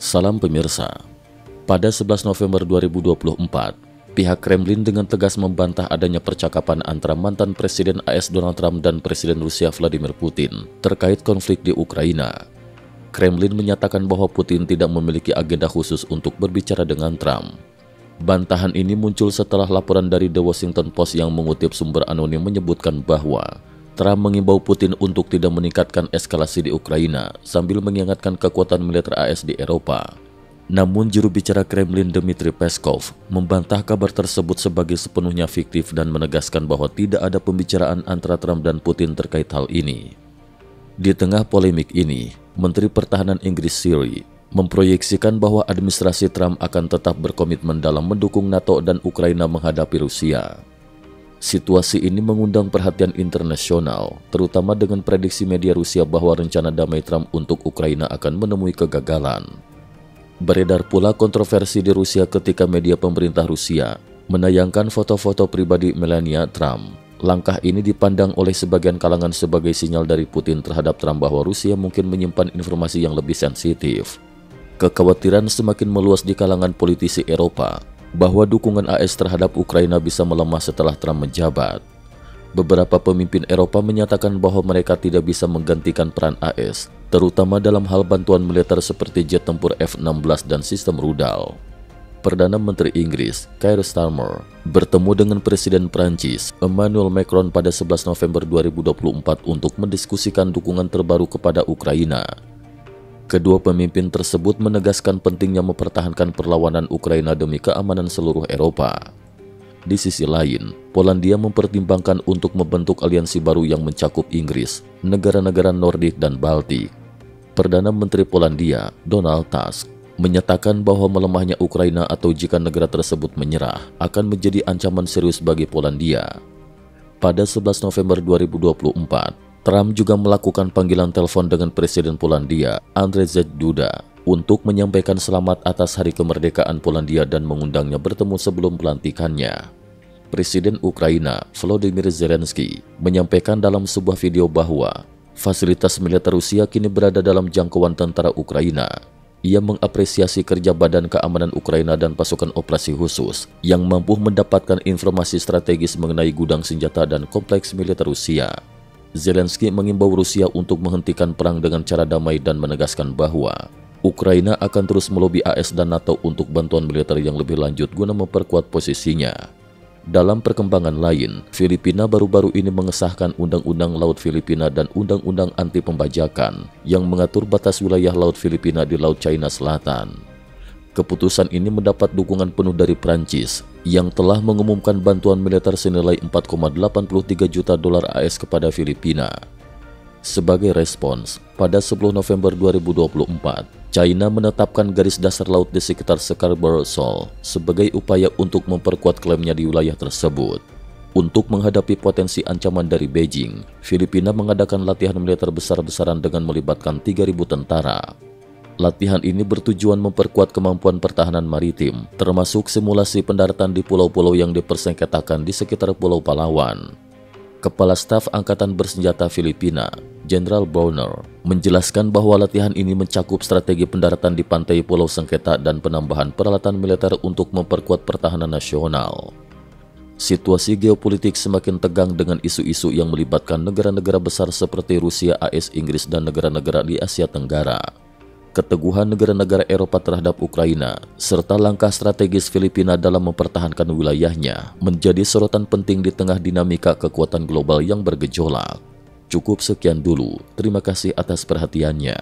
Salam pemirsa. Pada 11 November 2024, pihak Kremlin dengan tegas membantah adanya percakapan antara mantan Presiden AS Donald Trump dan Presiden Rusia Vladimir Putin terkait konflik di Ukraina. Kremlin menyatakan bahwa Putin tidak memiliki agenda khusus untuk berbicara dengan Trump. Bantahan ini muncul setelah laporan dari The Washington Post yang mengutip sumber anonim menyebutkan bahwa Trump mengimbau Putin untuk tidak meningkatkan eskalasi di Ukraina sambil mengingatkan kekuatan militer AS di Eropa. Namun juru bicara Kremlin Dmitry Peskov membantah kabar tersebut sebagai sepenuhnya fiktif dan menegaskan bahwa tidak ada pembicaraan antara Trump dan Putin terkait hal ini. Di tengah polemik ini, Menteri Pertahanan Inggris Siri memproyeksikan bahwa administrasi Trump akan tetap berkomitmen dalam mendukung NATO dan Ukraina menghadapi Rusia. Situasi ini mengundang perhatian internasional, terutama dengan prediksi media Rusia bahwa rencana damai Trump untuk Ukraina akan menemui kegagalan. Beredar pula kontroversi di Rusia ketika media pemerintah Rusia menayangkan foto-foto pribadi Melania Trump. Langkah ini dipandang oleh sebagian kalangan sebagai sinyal dari Putin terhadap Trump bahwa Rusia mungkin menyimpan informasi yang lebih sensitif. Kekhawatiran semakin meluas di kalangan politisi Eropa bahwa dukungan AS terhadap Ukraina bisa melemah setelah Trump menjabat. Beberapa pemimpin Eropa menyatakan bahwa mereka tidak bisa menggantikan peran AS, terutama dalam hal bantuan militer seperti jet tempur F-16 dan sistem rudal. Perdana Menteri Inggris, Keir Starmer, bertemu dengan Presiden Prancis, Emmanuel Macron pada 11 November 2024 untuk mendiskusikan dukungan terbaru kepada Ukraina. Kedua pemimpin tersebut menegaskan pentingnya mempertahankan perlawanan Ukraina demi keamanan seluruh Eropa. Di sisi lain, Polandia mempertimbangkan untuk membentuk aliansi baru yang mencakup Inggris, negara-negara Nordik dan Baltik. Perdana Menteri Polandia, Donald Tusk, menyatakan bahwa melemahnya Ukraina atau jika negara tersebut menyerah akan menjadi ancaman serius bagi Polandia. Pada 11 November 2024, Trump juga melakukan panggilan telepon dengan Presiden Polandia, Andrzej Duda, untuk menyampaikan selamat atas Hari Kemerdekaan Polandia dan mengundangnya bertemu sebelum pelantikannya. Presiden Ukraina, Volodymyr Zelensky, menyampaikan dalam sebuah video bahwa fasilitas militer Rusia kini berada dalam jangkauan tentara Ukraina. Ia mengapresiasi kerja Badan Keamanan Ukraina dan pasukan operasi khusus yang mampu mendapatkan informasi strategis mengenai gudang senjata dan kompleks militer Rusia. Zelensky mengimbau Rusia untuk menghentikan perang dengan cara damai dan menegaskan bahwa Ukraina akan terus melobi AS dan NATO untuk bantuan militer yang lebih lanjut guna memperkuat posisinya. Dalam perkembangan lain, Filipina baru-baru ini mengesahkan Undang-Undang Laut Filipina dan Undang-Undang Anti Pembajakan yang mengatur batas wilayah Laut Filipina di Laut China Selatan. Keputusan ini mendapat dukungan penuh dari Prancis yang telah mengumumkan bantuan militer senilai 4,83 juta dolar AS kepada Filipina. Sebagai respons, pada 10 November 2024, China menetapkan garis dasar laut di sekitar Scarborough Shoal sebagai upaya untuk memperkuat klaimnya di wilayah tersebut. Untuk menghadapi potensi ancaman dari Beijing, Filipina mengadakan latihan militer besar-besaran dengan melibatkan 3.000 tentara. Latihan ini bertujuan memperkuat kemampuan pertahanan maritim, termasuk simulasi pendaratan di pulau-pulau yang dipersengketakan di sekitar Pulau Palawan. Kepala Staf Angkatan Bersenjata Filipina, Jenderal Browner, menjelaskan bahwa latihan ini mencakup strategi pendaratan di pantai Pulau Sengketa dan penambahan peralatan militer untuk memperkuat pertahanan nasional. Situasi geopolitik semakin tegang dengan isu-isu yang melibatkan negara-negara besar seperti Rusia, AS, Inggris, dan negara-negara di Asia Tenggara. Keteguhan negara-negara Eropa terhadap Ukraina, serta langkah strategis Filipina dalam mempertahankan wilayahnya menjadi sorotan penting di tengah dinamika kekuatan global yang bergejolak. Cukup sekian dulu, terima kasih atas perhatiannya.